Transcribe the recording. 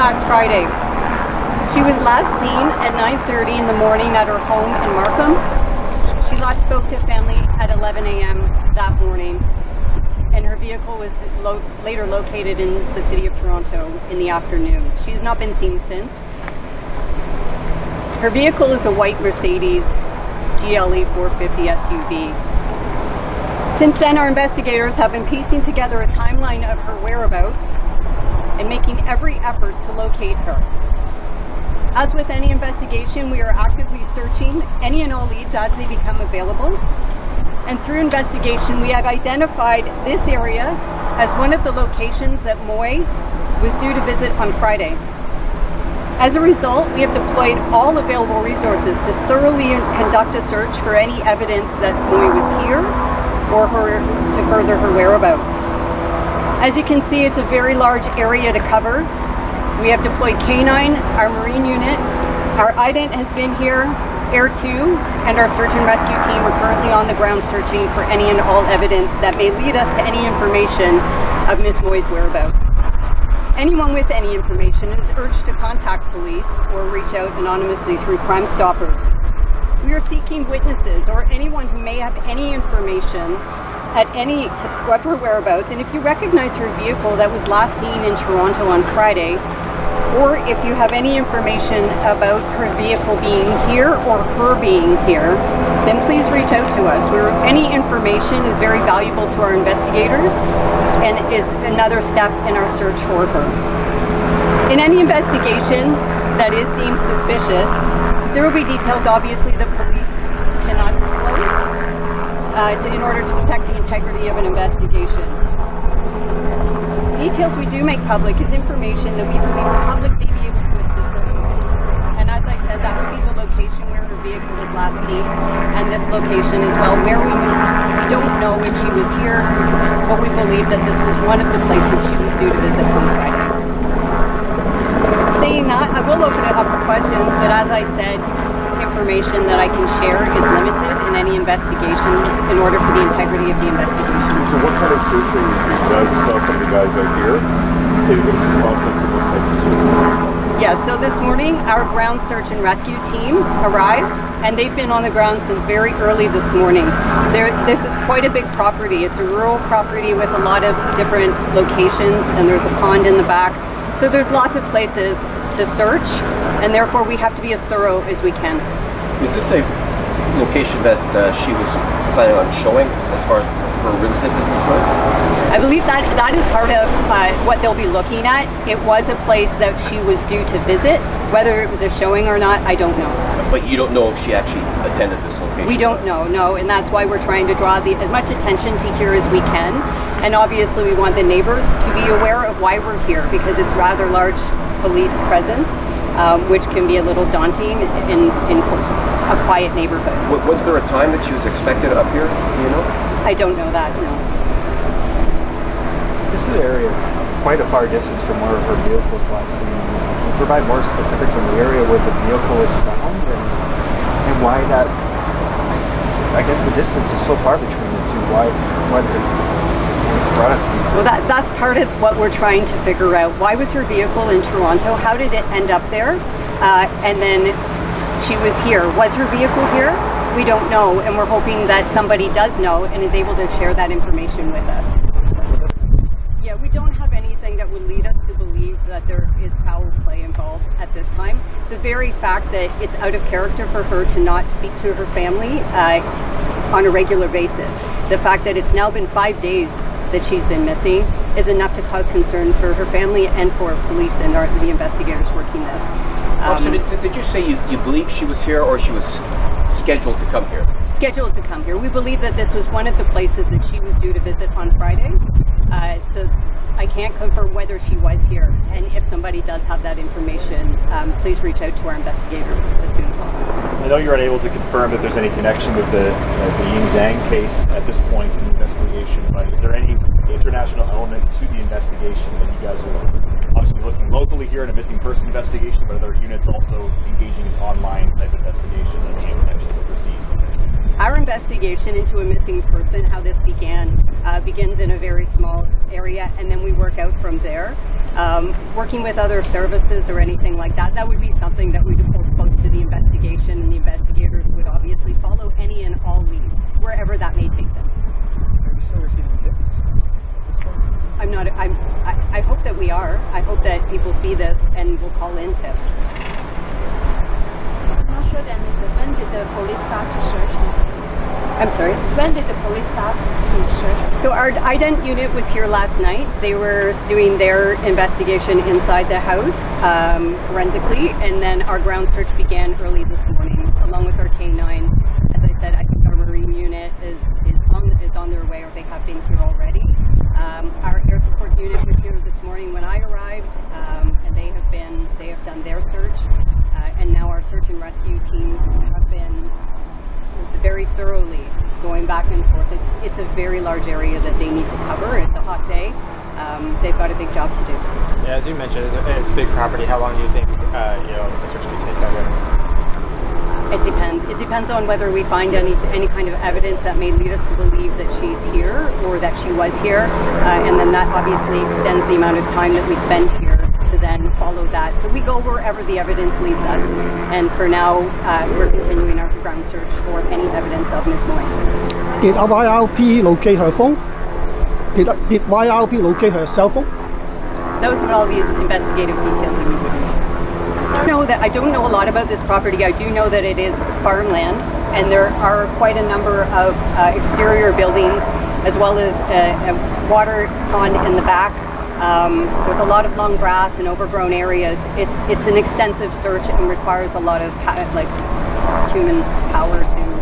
last Friday. She was last seen at 9:30 in the morning at her home in Markham. She last spoke to family at 11 a.m. that morning, and her vehicle was later located in the city of Toronto in the afternoon. She's not been seen since. Her vehicle is a white Mercedes GLE 450 SUV. Since then, our investigators have been piecing together a timeline of her whereabouts and making every effort to locate her. As with any investigation, we are actively searching any and all leads as they become available. And through investigation, we have identified this area as one of the locations that MUI was due to visit on Friday. As a result, we have deployed all available resources to thoroughly conduct a search for any evidence that MUI was here or to further her whereabouts. As you can see, it's a very large area to cover. We have deployed K9, our Marine unit, our IDENT has been here, Air 2, and our search and rescue team are currently on the ground searching for any and all evidence that may lead us to any information of Ms. MUI's whereabouts. Anyone with any information is urged to contact police or reach out anonymously through Crime Stoppers. We are seeking witnesses or anyone who may have any information of her whereabouts, and if you recognize her vehicle that was last seen in Toronto on Friday, or if you have any information about her vehicle being here or her being here, then please reach out to us. Any information is very valuable to our investigators and is another step in our search for her. In any investigation that is deemed suspicious, there will be details obviously the police cannot disclose in order to protect the integrity of an investigation. Details we do make public is information that we believe the public may be able to assist us with. And as I said, that would be the location where her vehicle was last seen, and this location as well, where we don't know if she was here, but we believe that this was one of the places she was due to visit on Friday. Saying that, I will open it up for questions, but as I said, information that I can share is limited in any investigation in order for the integrity of the investigation. So what kind of searching does some of the guys out here? Can you give us some confidence in what type of searching? Yeah, so this morning our ground search and rescue team arrived, and they've been on the ground since very early this morning. This is quite a big property. It's a rural property with a lot of different locations, and there's a pond in the back. So there's lots of places to search, and therefore we have to be as thorough as we can. Is this a location that she was planning on showing as far as her resident is concerned? I believe that is part of what they'll be looking at. It was a place that she was due to visit. Whether it was a showing or not, I don't know. But you don't know if she actually attended this location? We don't know, no, and that's why we're trying to draw as much attention to here as we can. And obviously we want the neighbors to be aware of why we're here, because it's rather large police presence, which can be a little daunting in a quiet neighborhood. Was there a time that she was expected up here? Do you know? I don't know that, no. This is an area quite a far distance from where her vehicle was last seen. Can you provide more specifics on the area where the vehicle was found and why that, I guess the distance is so far between the two? What brought us to these things? Well, that's part of what we're trying to figure out. Why was her vehicle in Toronto? How did it end up there? And then she was here. Was her vehicle here? We don't know, and we're hoping that somebody does know and is able to share that information with us. Yeah, we don't have anything that would lead us to believe that there is foul play involved at this time. The very fact that it's out of character for her to not speak to her family on a regular basis, the fact that it's now been 5 days that she's been missing is enough to cause concern for her family and for police and the investigators working this. So did you say you believe she was here or she was scheduled to come here? Scheduled to come here. We believe that this was one of the places that she was due to visit on Friday. So I can't confirm whether she was here. And if somebody does have that information, please reach out to our investigators as soon as possible. I know you're unable to confirm that there's any connection with the Ying Zhang case at this point in the investigation, but is there any international element to the investigation that you guys are obviously looking locally here in a missing person investigation, but are there units also engaging in online type investigation that may have connections overseas? Our investigation into a missing person, how this begins in a very small area, and then we work out from there. Working with other services or anything like that, that would be something that we'd hold close to the investigation, and the investigators would obviously follow any and all leads, wherever that may take them. Are you still receiving tips? I hope that we are. I hope that people see this and will call in tips. I'm not sure then, when did the police start to search this? I'm sorry? When did the police start to search? So our ident unit was here last night. They were doing their investigation inside the house forensically, and then our ground search began early this morning, along with our K9. As I said, I think our marine unit is on their way, or they have been here already. Our air support unit was here this morning when I arrived, and they have done their search, and now our search and rescue teams have been very thoroughly going back and forth. It's a very large area that they need to cover. It's a hot day. They've got a big job to do. Yeah, as you mentioned, it's a big property. How long do you think the search could take that way? It depends. It depends on whether we find any kind of evidence that may lead us to believe that she's here or that she was here, and then that obviously extends the amount of time that we spend here to then follow that. So we go wherever the evidence leads us, and for now we're continuing our ground search for any evidence of Ms. MUI. Did YRP locate her phone? Did YRP locate her cell phone? Those would all be investigative details that we would. I don't know a lot about this property. I do know that it is farmland, and there are quite a number of exterior buildings, as well as a water pond in the back. There's a lot of long grass and overgrown areas. It's an extensive search and requires a lot of human power to